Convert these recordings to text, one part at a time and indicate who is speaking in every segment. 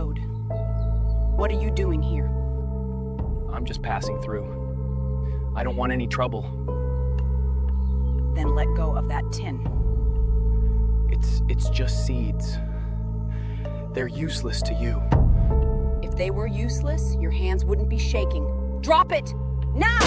Speaker 1: road. What are you doing here?
Speaker 2: I'm just passing through. I don't want any trouble.
Speaker 1: Then let go of that tin.
Speaker 2: It's just seeds. They're useless to you.
Speaker 1: If they were useless, your hands wouldn't be shaking. Drop it! Now!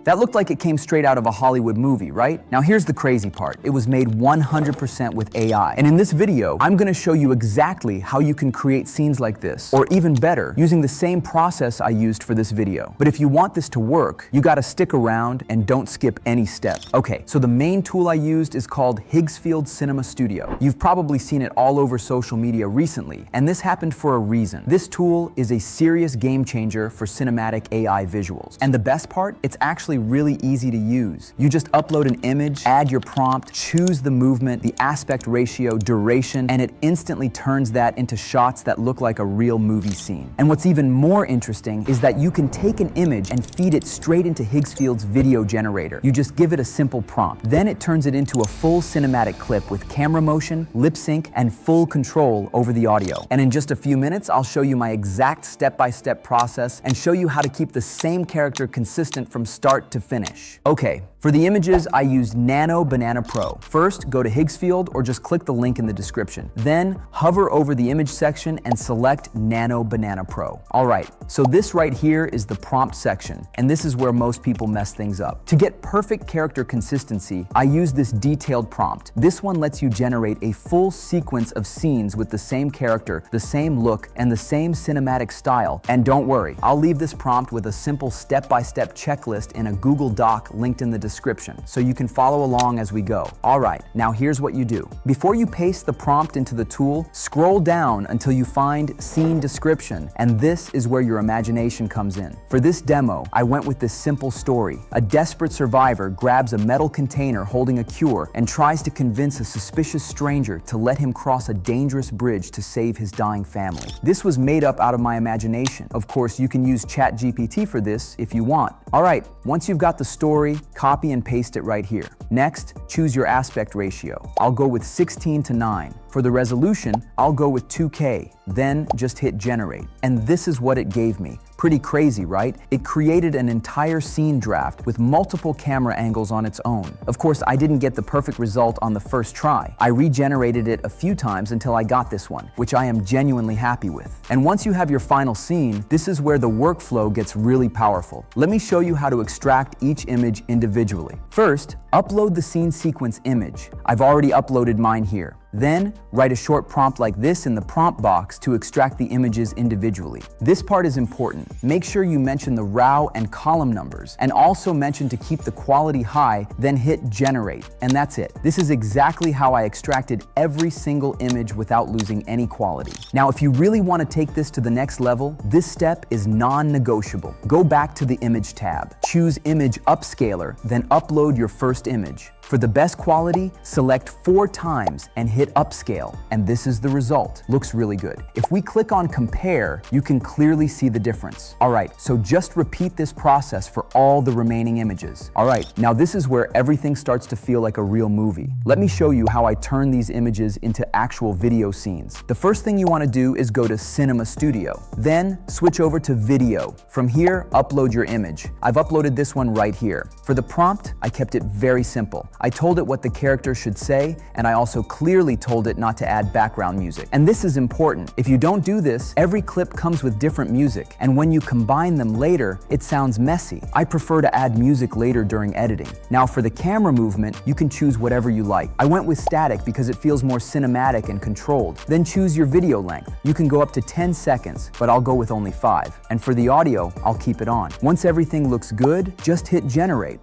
Speaker 3: That looked like it came straight out of a Hollywood movie, right? Now here's the crazy part. It was made 100% with AI. And in this video, I'm gonna show you exactly how you can create scenes like this, or even better, using the same process I used for this video. But if you want this to work, you gotta stick around and don't skip any step. Okay, so the main tool I used is called Higgsfield Cinema Studio. You've probably seen it all over social media recently, and this happened for a reason. This tool is a serious game changer for cinematic AI visuals. And the best part, it's actually really easy to use. You just upload an image, add your prompt, choose the movement, the aspect ratio, duration, and it instantly turns that into shots that look like a real movie scene. And what's even more interesting is that you can take an image and feed it straight into Higgsfield's video generator. You just give it a simple prompt. Then it turns it into a full cinematic clip with camera motion, lip sync, and full control over the audio. And in just a few minutes, I'll show you my exact step-by-step process and show you how to keep the same character consistent from start to finish. Okay, for the images, I used Nano Banana Pro. First, go to Higgsfield or just click the link in the description. Then, hover over the image section and select Nano Banana Pro. All right, so this right here is the prompt section, and this is where most people mess things up. To get perfect character consistency, I use this detailed prompt. This one lets you generate a full sequence of scenes with the same character, the same look, and the same cinematic style. And don't worry, I'll leave this prompt with a simple step-by-step checklist in a Google Doc linked in the description, so you can follow along as we go. All right, now here's what you do. Before you paste the prompt into the tool, scroll down until you find Scene Description, and this is where your imagination comes in. For this demo, I went with this simple story. A desperate survivor grabs a metal container holding a cure and tries to convince a suspicious stranger to let him cross a dangerous bridge to save his dying family. This was made up out of my imagination. Of course, you can use ChatGPT for this if you want. All right, once you've got the story, copy and paste it right here. Next, choose your aspect ratio. I'll go with 16:9. For the resolution, I'll go with 2K, then just hit generate. And this is what it gave me. Pretty crazy, right? It created an entire scene draft with multiple camera angles on its own. Of course, I didn't get the perfect result on the first try. I regenerated it a few times until I got this one, which I am genuinely happy with. And once you have your final scene, this is where the workflow gets really powerful. Let me show you how to extract each image individually. First, upload the scene sequence image. I've already uploaded mine here. Then, write a short prompt like this in the prompt box to extract the images individually. This part is important. Make sure you mention the row and column numbers, and also mention to keep the quality high, then hit generate, and that's it. This is exactly how I extracted every single image without losing any quality. Now, if you really want to take this to the next level, this step is non-negotiable. Go back to the Image tab, choose Image Upscaler, then upload your first image. For the best quality, select 4 times and hit upscale, and this is the result. Looks really good. If we click on compare, you can clearly see the difference. All right, so just repeat this process for all the remaining images. All right, now this is where everything starts to feel like a real movie. Let me show you how I turn these images into actual video scenes. The first thing you want to do is go to Cinema Studio. Then switch over to Video. From here, upload your image. I've uploaded this one right here. For the prompt, I kept it very simple. I told it what the character should say, and I also clearly told it not to add background music. And this is important. If you don't do this, every clip comes with different music, and when you combine them later, it sounds messy. I prefer to add music later during editing. Now for the camera movement, you can choose whatever you like. I went with static because it feels more cinematic and controlled. Then choose your video length. You can go up to 10 seconds, but I'll go with only 5. And for the audio, I'll keep it on. Once everything looks good, just hit generate.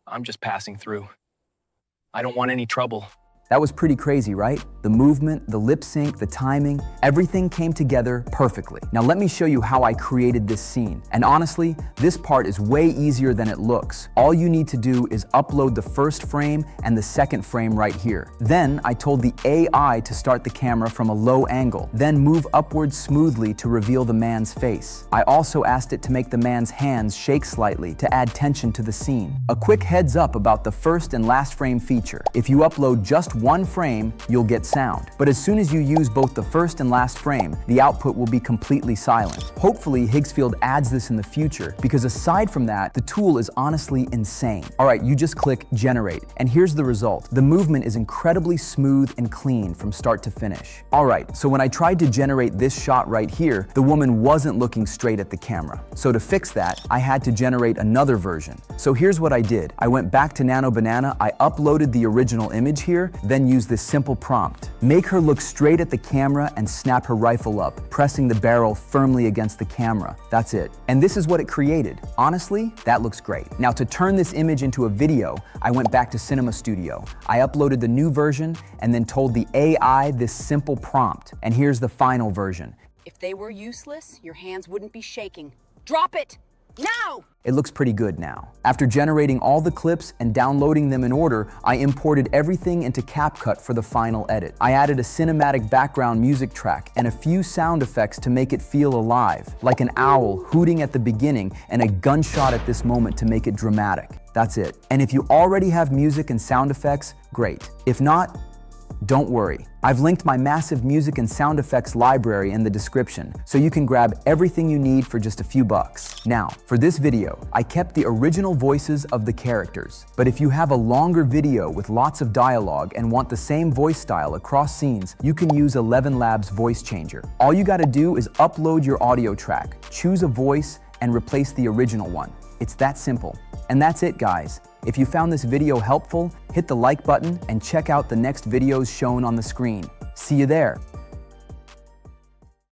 Speaker 2: I'm just passing through. I don't want any trouble.
Speaker 3: That was pretty crazy, right? The movement, the lip sync, the timing, everything came together perfectly. Now let me show you how I created this scene. And honestly, this part is way easier than it looks. All you need to do is upload the first frame and the second frame right here. Then I told the AI to start the camera from a low angle, then move upwards smoothly to reveal the man's face. I also asked it to make the man's hands shake slightly to add tension to the scene. A quick heads up about the first and last frame feature. If you upload just with one frame, you'll get sound. But as soon as you use both the first and last frame, the output will be completely silent. Hopefully, Higgsfield adds this in the future, because aside from that, the tool is honestly insane. All right, you just click Generate, and here's the result. The movement is incredibly smooth and clean from start to finish. All right, so when I tried to generate this shot right here, the woman wasn't looking straight at the camera. So to fix that, I had to generate another version. So here's what I did. I went back to Nano Banana, I uploaded the original image here, then used this simple prompt. Make her look straight at the camera and snap her rifle up, pressing the barrel firmly against the camera. That's it. And this is what it created. Honestly, that looks great. Now to turn this image into a video, I went back to Cinema Studio. I uploaded the new version and then told the AI this simple prompt. And here's the final version.
Speaker 1: If they were useless, your hands wouldn't be shaking. Drop it! Now!
Speaker 3: It looks pretty good now. After generating all the clips and downloading them in order, I imported everything into CapCut for the final edit. I added a cinematic background music track and a few sound effects to make it feel alive, like an owl hooting at the beginning and a gunshot at this moment to make it dramatic. That's it. And if you already have music and sound effects, great. If not, don't worry. I've linked my massive music and sound effects library in the description, so you can grab everything you need for just a few bucks. Now, for this video, I kept the original voices of the characters. But if you have a longer video with lots of dialogue and want the same voice style across scenes, you can use 11 Labs Voice Changer. All you gotta do is upload your audio track, choose a voice, and replace the original one. It's that simple. And that's it, guys. If you found this video helpful, hit the like button and check out the next videos shown on the screen. See you there.